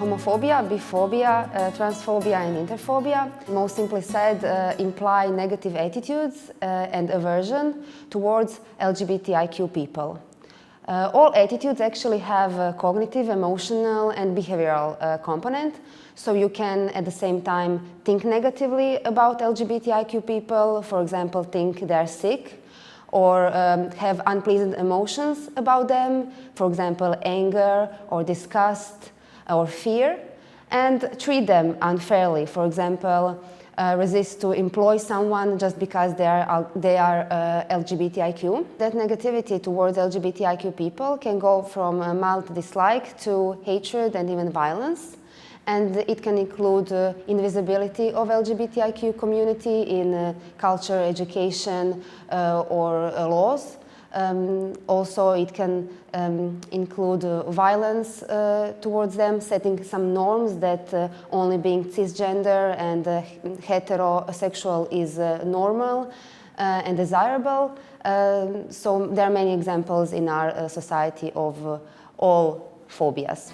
Homophobia, biphobia, transphobia and interphobia, most simply said, imply negative attitudes and aversion towards LGBTIQ people. All attitudes actually have a cognitive, emotional and behavioral component, so you can at the same time think negatively about LGBTIQ people, for example, think they're sick, or have unpleasant emotions about them, for example, anger or disgust or fear, and treat them unfairly, for example, resist to employ someone just because they are LGBTIQ. That negativity towards LGBTIQ people can go from a mild dislike to hatred and even violence. And it can include invisibility of LGBTIQ community in culture, education, or laws. Also, it can include violence towards them, setting some norms that only being cisgender and heterosexual is normal and desirable. So there are many examples in our society of all phobias.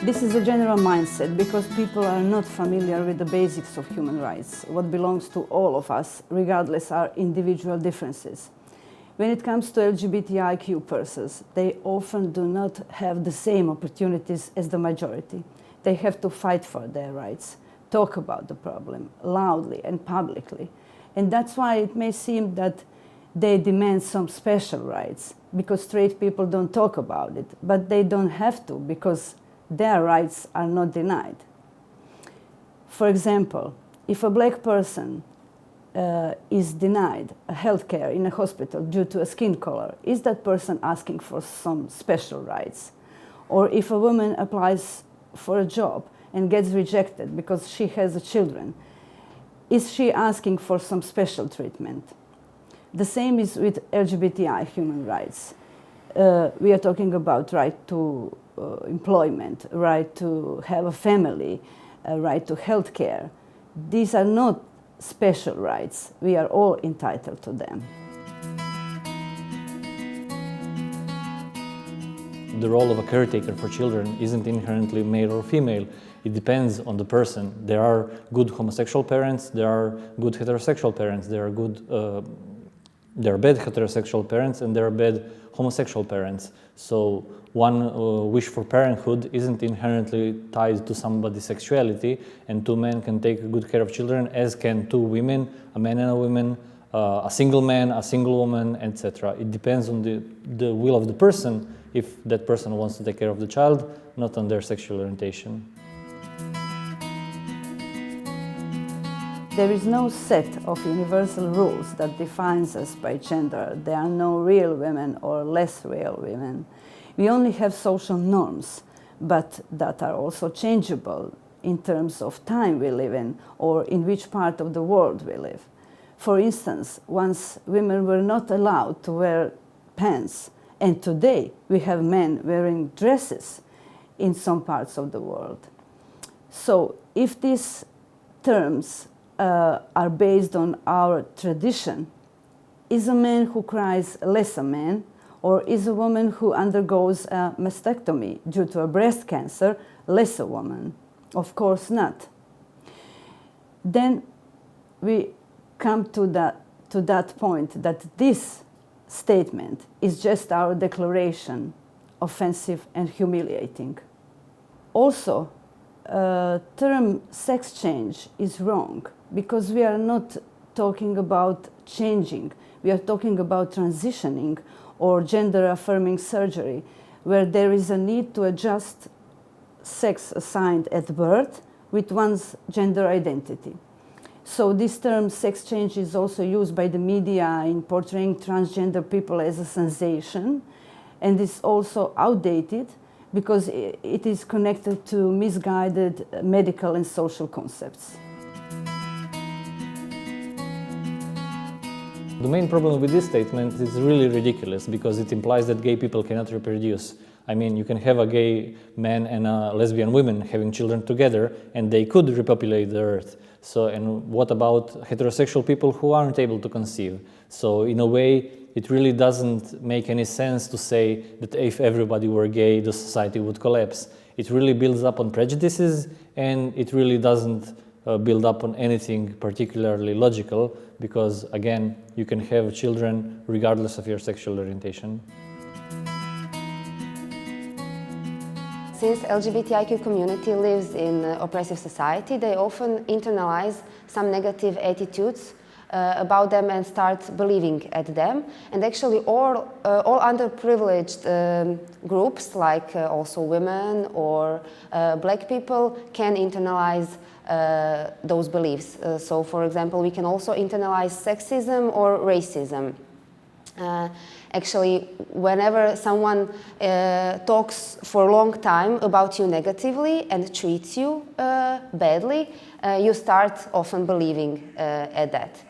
This is a general mindset because people are not familiar with the basics of human rights, what belongs to all of us, regardless of our individual differences. When it comes to LGBTIQ persons, they often do not have the same opportunities as the majority. They have to fight for their rights, talk about the problem loudly and publicly. And that's why it may seem that they demand some special rights, because straight people don't talk about it, but they don't have to, because their rights are not denied. For example, if a black person is denied health care in a hospital due to a skin color, is that person asking for some special rights? Or if a woman applies for a job and gets rejected because she has children, is she asking for some special treatment? The same is with LGBTI human rights. We are talking about right to employment, right to have a family, right to health care. These are not special rights. We are all entitled to them. The role of a caretaker for children isn't inherently male or female. It depends on the person. There are good homosexual parents, there are good heterosexual parents, there are bad heterosexual parents, and there are bad homosexual parents. So one wish for parenthood isn't inherently tied to somebody's sexuality, and two men can take good care of children, as can two women, a man and a woman, a single man, a single woman, etc. It depends on the will of the person, if that person wants to take care of the child, not on their sexual orientation. There is no set of universal rules that defines us by gender. There are no real women or less real women. We only have social norms, but that are also changeable in terms of time we live in or in which part of the world we live. For instance, once women were not allowed to wear pants, and today we have men wearing dresses in some parts of the world. So if these terms are based on our tradition, is a man who cries less a man, or is a woman who undergoes a mastectomy due to a breast cancer less a woman? Of course not. Then we come to that point that this statement is just our declaration, offensive and humiliating. Also, term sex change is wrong, because we are not talking about changing, we are talking about transitioning or gender-affirming surgery, where there is a need to adjust sex assigned at birth with one's gender identity. So this term sex change is also used by the media in portraying transgender people as a sensation, and is also outdated because it is connected to misguided medical and social concepts. The main problem with this statement is really ridiculous because it implies that gay people cannot reproduce. I mean, you can have a gay man and a lesbian woman having children together and they could repopulate the earth. So, and what about heterosexual people who aren't able to conceive? So in a way, it really doesn't make any sense to say that if everybody were gay, the society would collapse. It really builds up on prejudices and it really doesn't build up on anything particularly logical because, again, you can have children regardless of your sexual orientation. Since LGBTIQ community lives in oppressive society, they often internalize some negative attitudes about them and start believing at them. And actually all underprivileged groups, like also women or black people, can internalize those beliefs. So for example, we can also internalize sexism or racism. Actually, whenever someone talks for a long time about you negatively and treats you badly, you start often believing at that.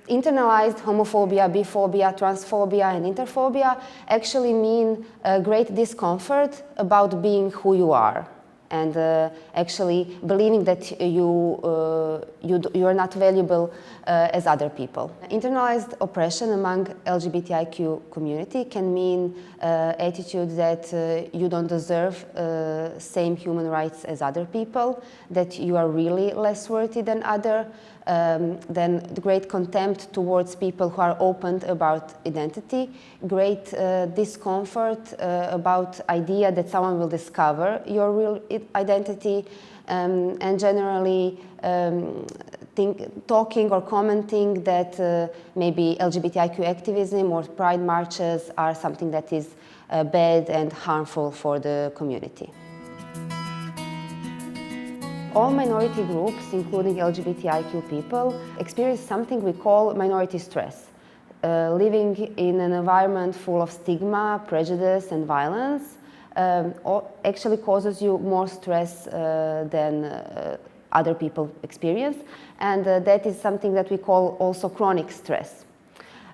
Internalized homophobia, biphobia, transphobia and interphobia actually mean great discomfort about being who you are and actually believing that you are not valuable as other people. Internalized oppression among LGBTIQ community can mean attitude that you don't deserve same human rights as other people, that you are really less worthy than other, then the great contempt towards people who are open about identity, great discomfort about idea that someone will discover your real identity, and generally talking or commenting that maybe LGBTIQ activism or pride marches are something that is bad and harmful for the community. All minority groups, including LGBTIQ people, experience something we call minority stress. Living in an environment full of stigma, prejudice and violence actually causes you more stress than other people experience, and that is something that we call also chronic stress.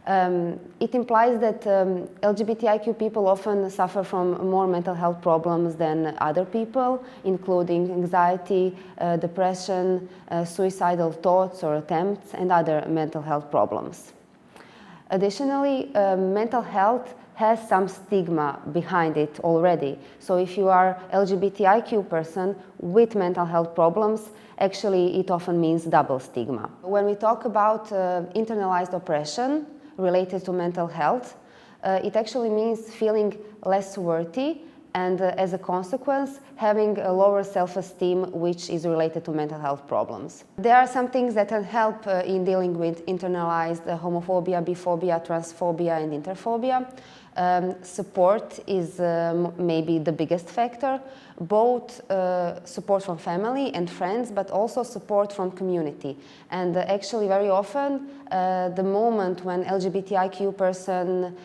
It implies that LGBTIQ people often suffer from more mental health problems than other people, including anxiety, depression, suicidal thoughts or attempts, and other mental health problems. Additionally, mental health has some stigma behind it already. So if you are LGBTIQ person with mental health problems, actually it often means double stigma. When we talk about internalized oppression related to mental health, it actually means feeling less worthy and as a consequence having a lower self-esteem which is related to mental health problems. There are some things that can help in dealing with internalized homophobia, biphobia, transphobia and interphobia. Support is maybe the biggest factor, both support from family and friends, but also support from community. And actually very often the moment when LGBTIQ person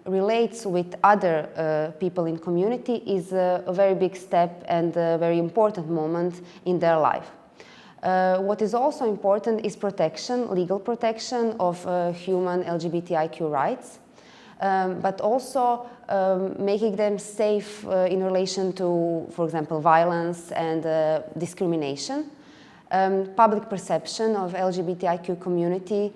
relates with other people in community is a very big step and a very important moment in their life. What is also important is protection, legal protection of human LGBTIQ rights. But also making them safe in relation to, for example, violence and discrimination. Public perception of LGBTIQ community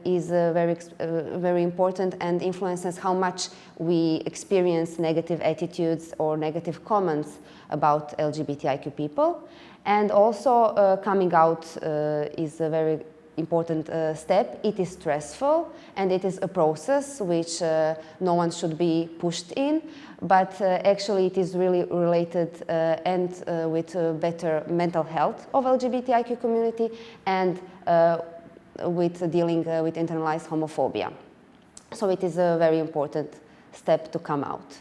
is very important and influences how much we experience negative attitudes or negative comments about LGBTIQ people. And also coming out is a very important step. It is stressful and it is a process which no one should be pushed in, but actually it is really related and with better mental health of LGBTIQ community and with dealing with internalized homophobia. So it is a very important step to come out.